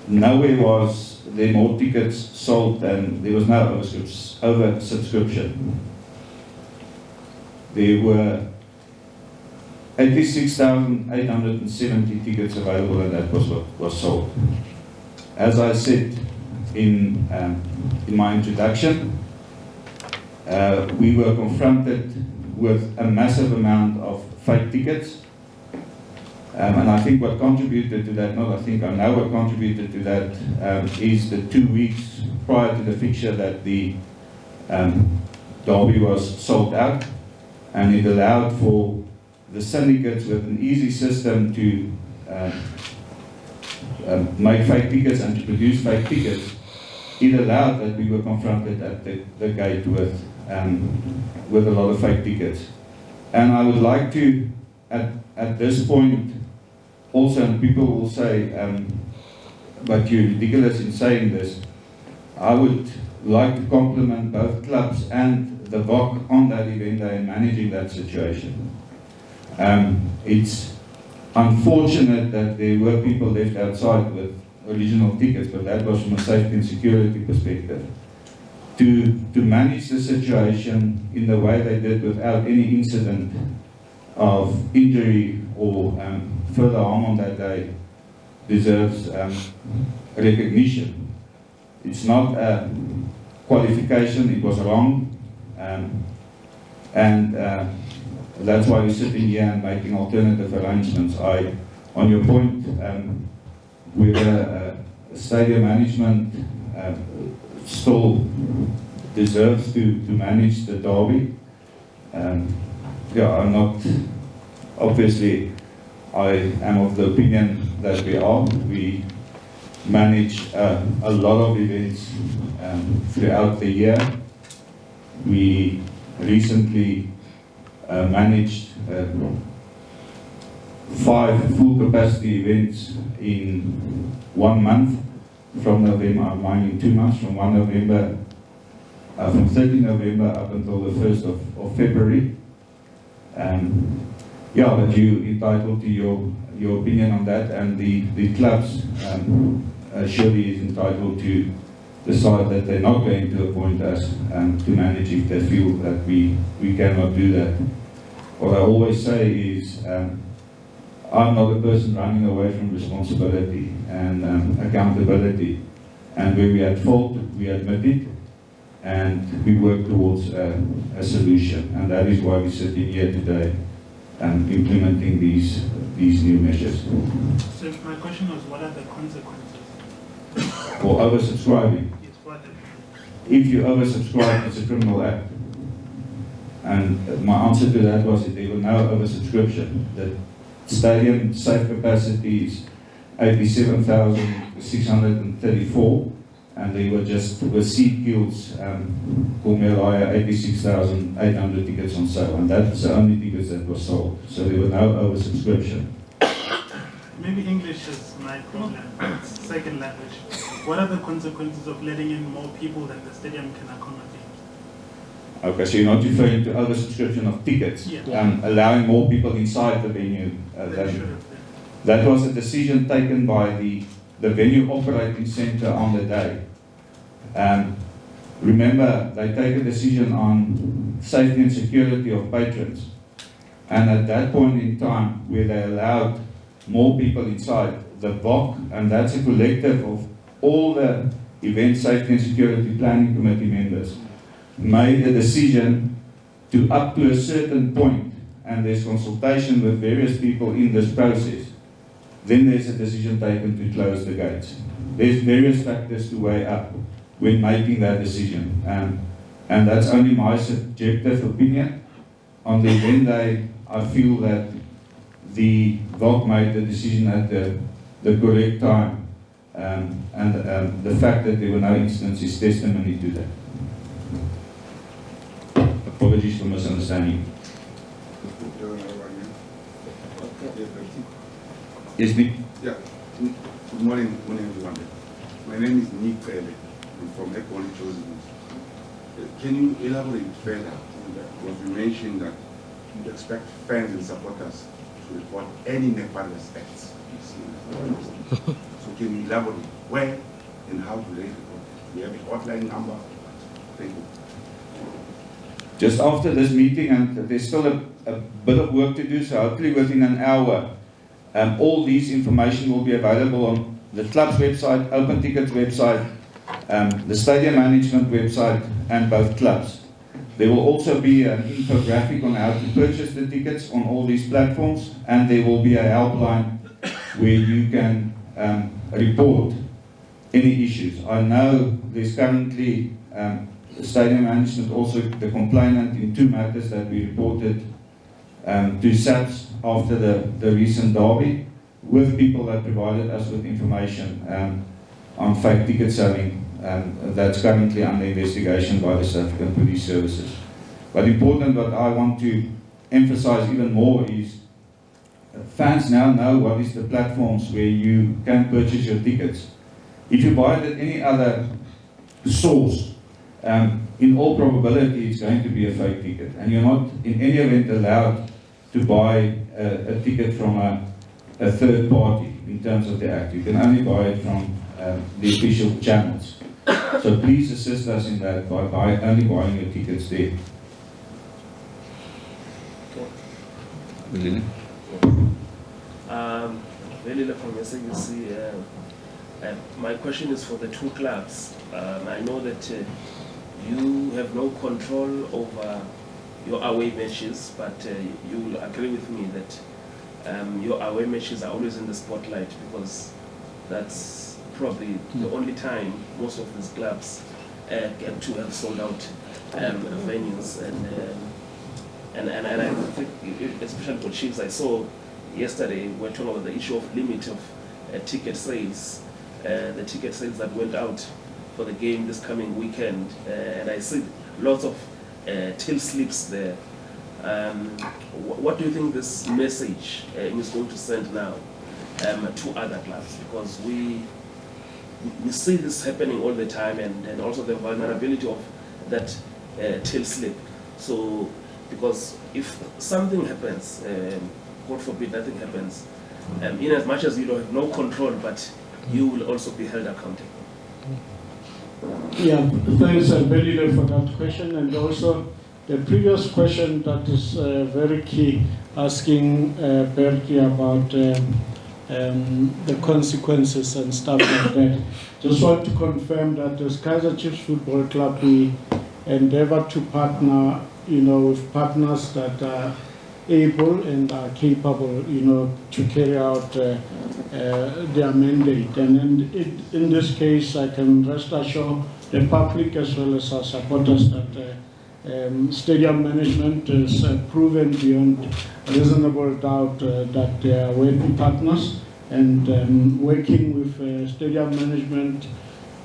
Nowhere was there more tickets sold than there was no oversubscription. There were 86,870 tickets available, and that was what was sold. As I said in my introduction, we were confronted with a massive amount of fake tickets. And I think what contributed to that, not I think, I know what contributed to that, is the 2 weeks prior to the fixture that the derby was sold out, and it allowed for the syndicates with an easy system to make fake tickets and to produce fake tickets. It allowed that we were confronted at the gate with a lot of fake tickets. And I would like to, at this point, also, and people will say, but you're ridiculous in saying this, I would like to compliment both clubs and the VOC on that event day and managing that situation. It's unfortunate that there were people left outside with original tickets, but that was from a safety and security perspective. To manage the situation in the way they did without any incident of injury or further harm on that day deserves recognition. It's not a qualification, it was wrong, and that's why we're sitting here and making alternative arrangements. On your point, whether stadium management still deserves to manage the derby. I'm not, obviously, I am of the opinion that we are. We manage a lot of events throughout the year. We recently managed 5 full capacity events in 1 month from November, mine in 2 months, from 1 November, from 30 November up until the 1st of February. Yeah, but you're entitled to your opinion on that, and the clubs surely is entitled to decide that they're not going to appoint us to manage if they feel that we cannot do that. What I always say is, I'm not a person running away from responsibility and accountability, and where we are at fault, we admit it, and we work towards a solution, and that is why we're sitting here today and implementing these new measures. So my question was, what are the consequences? For oversubscribing. Yes, what are If you oversubscribe, it's a criminal act. And my answer to that was that there were no oversubscription. The stadium safe capacity is 87,634, and they were just with seat queues, Merafe 86,800 tickets on sale, and that's the only tickets that were sold. So there were no oversubscription. Maybe English is my problem, it's second language. What are the consequences of letting in more people than the stadium can accommodate? Okay, so you're not referring to oversubscription of tickets, Yeah. Allowing more people inside the venue. That was a decision taken by the venue operating centre on the day. Remember, they take a decision on safety and security of patrons. And at that point in time, where they allowed more people inside, the VOC, and that's a collective of all the event safety and security planning committee members, made a decision to up to a certain point, and there's consultation with various people in this process. Then there's a decision taken to close the gates. There's various factors to weigh up when making that decision. And that's only my subjective opinion. On the event day, I feel that the VOC made the decision at the correct time. And the fact that there were no incidents is testimony to that. Apologies for misunderstanding. Yes, Nick. Yeah. Good morning, everyone. My name is Nick Pele. I'm from Equally Chosen. Can you elaborate further on that? Because you mentioned that you expect fans and supporters to report any nefarious acts. So can you elaborate where and how do they report? Do you have a hotline number? Thank you. Just after this meeting, and there's still a bit of work to do, so hopefully within an hour, all these information will be available on the club's website, Open Tickets website, the stadium management website, and both clubs. There will also be an infographic on how to purchase the tickets on all these platforms, and there will be a helpline where you can report any issues. I know there's currently stadium management also the complainant in 2 matters that we reported to SAPS after the recent derby, with people that provided us with information on fake ticket selling that's currently under investigation by the South African Police Services. But important, what I want to emphasize even more is fans now know what is the platforms where you can purchase your tickets. If you buy it at any other source, in all probability it's going to be a fake ticket, and you're not in any event allowed to buy a ticket from a third party in terms of the act. You can only buy it from the official channels. So please assist us in that by only buying your tickets there. Velile from SMSA. My question is for the 2 clubs. I know that you have no control over your away matches, but you will agree with me that your away matches are always in the spotlight, because that's probably the only time most of these clubs get to have sold out venues. And I think, especially for Chiefs, I saw yesterday we're talking about the issue of limit of ticket sales, the ticket sales that went out for the game this coming weekend, and I see lots of till slips there. What do you think this message is going to send now to other clubs? Because we see this happening all the time, and also the vulnerability of that till slip. So, because if something happens, God forbid nothing happens, in as much as you don't have no control, but you will also be held accountable. Yeah, thanks Belile for that question, and also the previous question that is very key, asking Bertie about the consequences and stuff like that. Just want to confirm that as Kaizer Chiefs Football Club, we endeavor to partner, with partners that are able and are capable, to carry out their mandate. And in this case, I can rest assured the public as well as our supporters that stadium management is proven beyond reasonable doubt that they are working partners and working with stadium management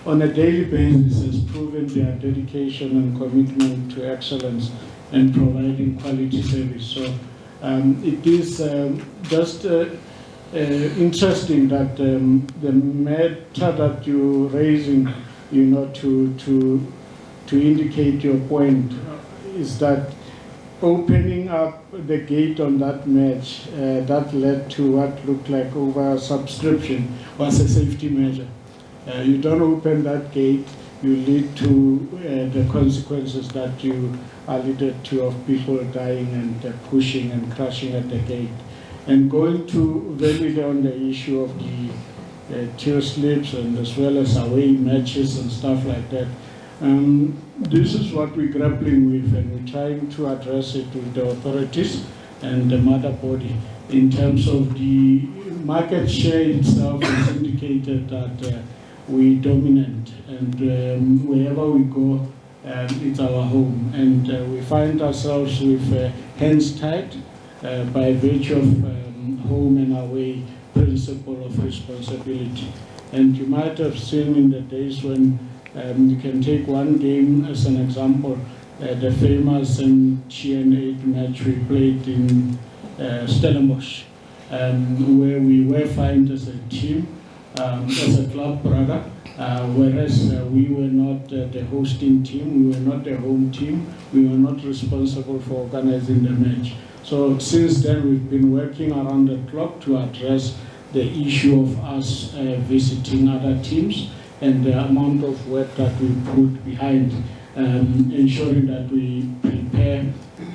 on a daily basis has proven their dedication and commitment to excellence and providing quality service. So it is just interesting that the matter that you're raising, to indicate your point, is that opening up the gate on that match that led to what looked like over-subscription was a safety measure. You don't open that gate, you lead to the consequences that you alluded to, of people dying and pushing and crashing at the gate. And going to very on the issue of the tear slips and as well as away matches and stuff like that, this is what we're grappling with, and we're trying to address it with the authorities and the mother body. In terms of the market share itself, is indicated that we dominant, and wherever we go, it's our home, and we find ourselves with hands tied by virtue of home and away principle of responsibility. And you might have seen in the days when you can take one game as an example, the famous TN8 match we played in Stellenbosch. where we were fined as a team, as a club brother, whereas we were not the hosting team, we were not the home team, we were not responsible for organizing the match. So since then, we've been working around the clock to address the issue of us visiting other teams and the amount of work that we put behind ensuring that we prepare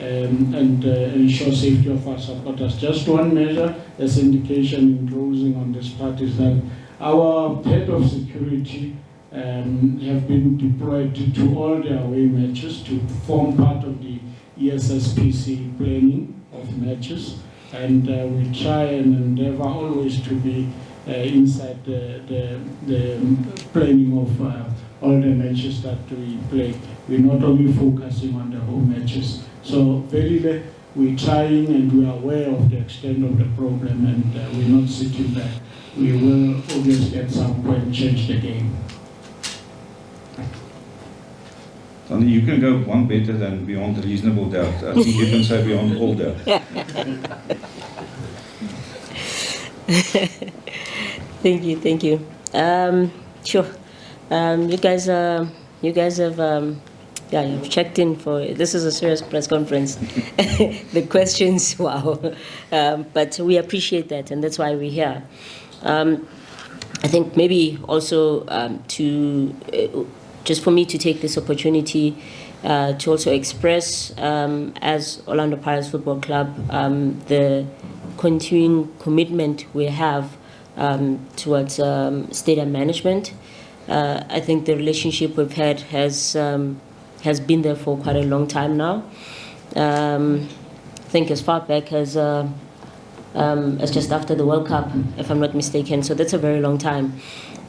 and ensure safety of our supporters. Just one measure as indication in closing on this part is that our head of security have been deployed to all the away matches to form part of the ESSPC planning of matches, and we try and endeavor always to be inside the planning of all the matches that we play. We're not only focusing on the home matches. So very we're trying and we're aware of the extent of the problem, and we're not sitting back. We will obviously at some point change the game. Thandi, you can go one better than beyond reasonable doubt. I think you can say beyond all doubt. Thank you. Sure. You guys have you've checked in for, this is a serious press conference. The questions, wow. But we appreciate that, and that's why we're here. I think maybe also just for me to take this opportunity to also express, as Orlando Pirates Football Club, the continuing commitment we have towards stadium management. I think the relationship we've had has been there for quite a long time now. I think as far back as just after the World Cup, if I'm not mistaken. So that's a very long time.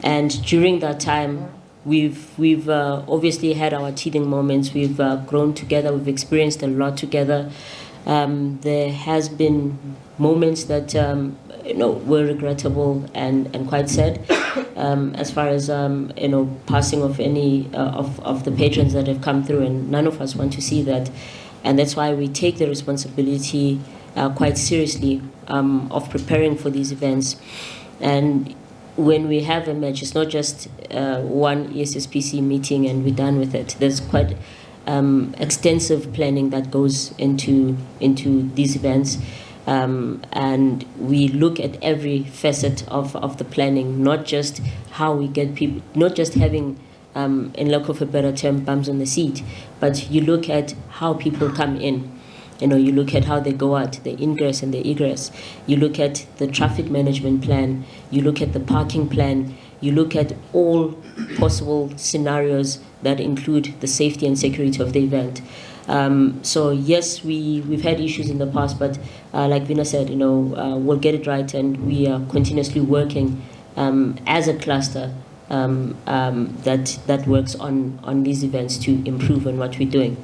And during that time, we've obviously had our teething moments. We've grown together. We've experienced a lot together. There has been moments that were regrettable and quite sad, as far as passing of any of the patrons that have come through, and none of us want to see that, and that's why we take the responsibility quite seriously of preparing for these events. And when we have a match, it's not just one ESSPC meeting and we're done with it. There's quite extensive planning that goes into these events. And we look at every facet of the planning, not just how we get people, not just having, in lack of a better term, bums on the seat, but you look at how people come in. You look at how they go out, the ingress and the egress. You look at the traffic management plan. You look at the parking plan. You look at all possible scenarios that include the safety and security of the event. So yes, we've had issues in the past, but like Vina said, we'll get it right, and we are continuously working as a cluster that works on these events to improve on what we're doing.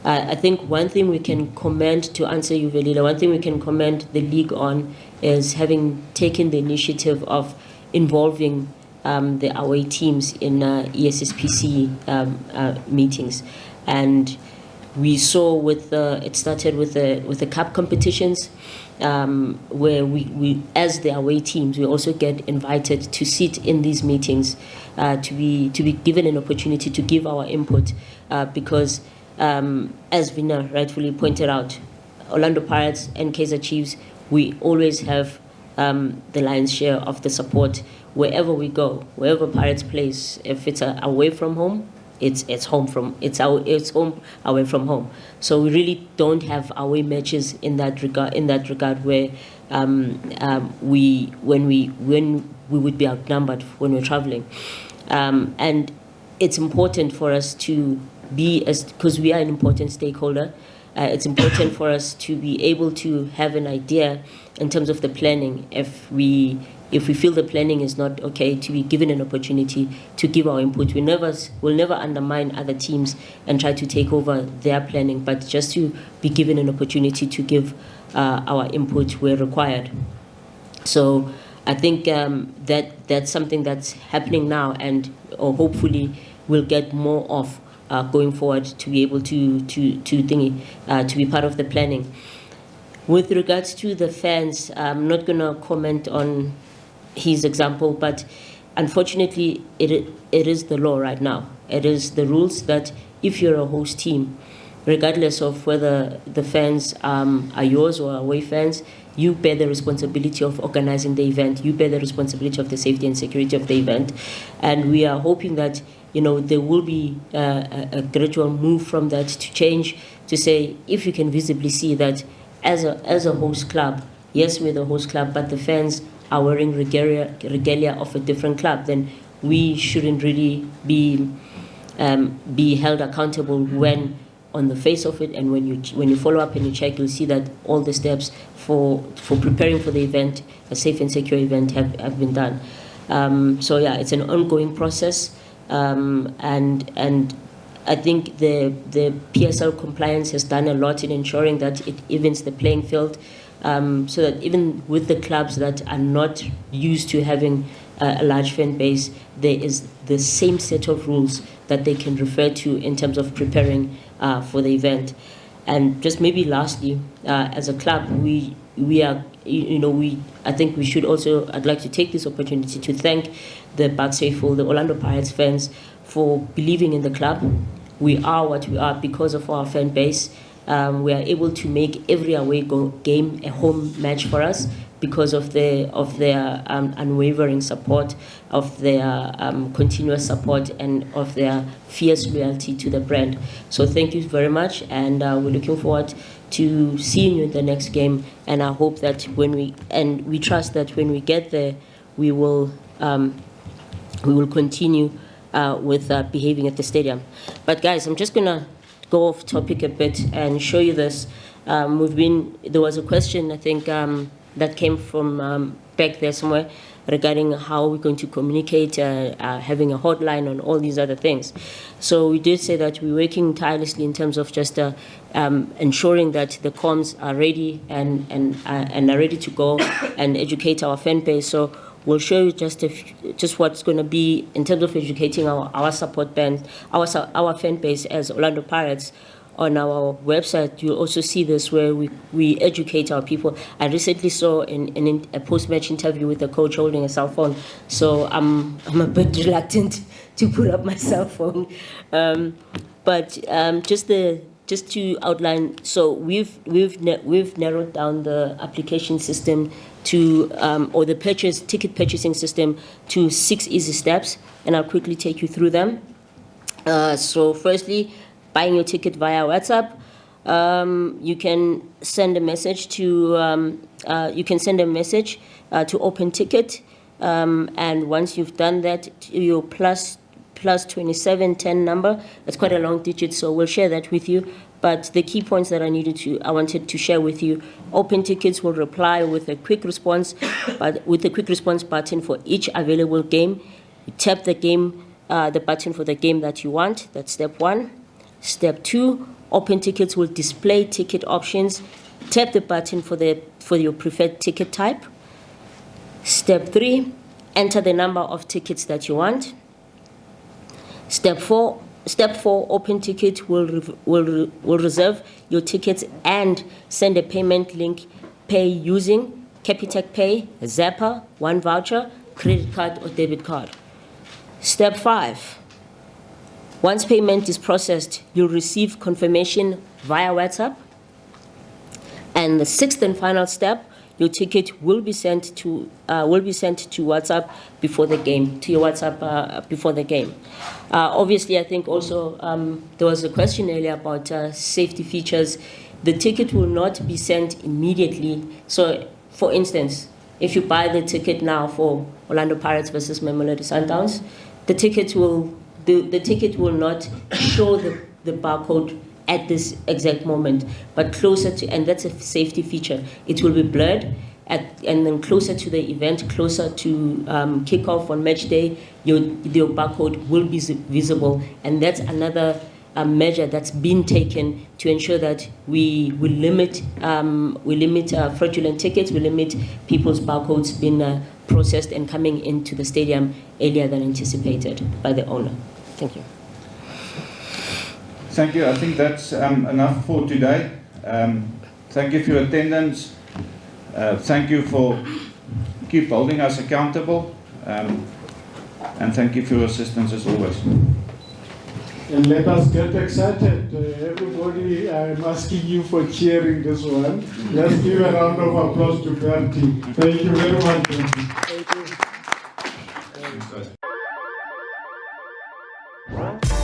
I think one thing we can commend, to answer you, Velila, one thing we can commend the league on is having taken the initiative of involving the away teams in ESSPC meetings. And we saw it started with the cup competitions, where we as the away teams, we also get invited to sit in these meetings, to be given an opportunity to give our input, because as Vina rightfully pointed out, Orlando Pirates and Kaizer Chiefs, we always have the lion's share of the support wherever we go, wherever Pirates plays. If it's away from home, it's home home away from home. So we really don't have away matches in that regard where when we would be outnumbered when we're traveling, and it's important for us to be, because we are an important stakeholder. It's important for us to be able to have an idea in terms of the planning. If we feel the planning is not okay, to be given an opportunity to give our input. We'll never undermine other teams and try to take over their planning, but just to be given an opportunity to give our input where required. So I think that's something that's happening now, and hopefully we'll get more of going forward, to be able to be part of the planning. With regards to the fans, I'm not going to comment on his example, but unfortunately, it is the law right now. It is the rules that if you're a host team, regardless of whether the fans are yours or away fans, you bear the responsibility of organizing the event. You bear the responsibility of the safety and security of the event. And we are hoping that, there will be a gradual move from that to change, to say, if you can visibly see that as a host club, yes, we're the host club, but the fans are wearing regalia of a different club, then we shouldn't really be held accountable when, on the face of it, and when you follow up and you check, you'll see that all the steps for preparing for the event, a safe and secure event, have been done. So yeah, it's an ongoing process, and I think the PSL compliance has done a lot in ensuring that it evens the playing field, so that even with the clubs that are not used to having a large fan base, there is the same set of rules that they can refer to in terms of preparing for the event. And just maybe lastly, as a club, I think we should also, I'd like to take this opportunity to thank the Bucks faithful, the Orlando Pirates fans, for believing in the club. We are what we are because of our fan base. We are able to make every away game a home match for us because of their unwavering support, of their continuous support, and of their fierce loyalty to the brand. So thank you very much, and we're looking forward to seeing you in the next game. And I hope that we trust that when we get there, we will continue with behaving at the stadium. But guys, I'm just gonna go off topic a bit and show you this. There was a question, I think, that came from back there somewhere regarding how we're going to communicate, having a hotline and all these other things. So we did say that we're working tirelessly in terms of just ensuring that the comms are ready and are ready to go and educate our fan base. So we'll show you just what's going to be in terms of educating our support band, our fan base as Orlando Pirates. On our website, you'll also see this where we educate our people. I recently saw a post-match interview with a coach holding a cell phone, so I'm a bit reluctant to pull up my cell phone. But just to outline, so we've narrowed down the application system to or the ticket purchasing system to 6 easy steps, and I'll quickly take you through them. So firstly, buying your ticket via WhatsApp, you can send a message to Open Ticket, and once you've done that, your plus 2710 number. That's quite a long digit, so we'll share that with you. But the key points that I wanted to share with you: Open Tickets will reply with a quick response, but with a quick response button for each available game. You tap the button for the game that you want. That's step 1. Step 2, Open Tickets will display ticket options. Tap the button for your preferred ticket type. Step 3, enter the number of tickets that you want. Step 4, Open Ticket will reserve your tickets and send a payment link. Pay using Capitec Pay, Zapper, One Voucher, credit card or debit card. Step 5. Once payment is processed, you'll receive confirmation via WhatsApp. And the 6th and final step, your ticket will be sent to WhatsApp before the game, to your WhatsApp before the game. Obviously, I think also there was a question earlier about safety features. The ticket will not be sent immediately. So, for instance, if you buy the ticket now for Orlando Pirates versus Mamelodi Sundowns, the ticket will not show the barcode at this exact moment, but closer to, and that's a safety feature, it will be blurred, and then closer to the event, closer to kickoff on match day, your barcode will be visible, and that's another measure that's been taken to ensure that we limit fraudulent tickets, we limit people's barcodes being processed and coming into the stadium earlier than anticipated by the owner. Thank you. Thank you. I think that's enough for today. Thank you for your attendance. Thank you for keep holding us accountable. And thank you for your assistance as always. And let us get excited. Everybody, I'm asking you for cheering this one. Let's give a round of applause to Bertie. Thank you very much, Bertie. Thank you.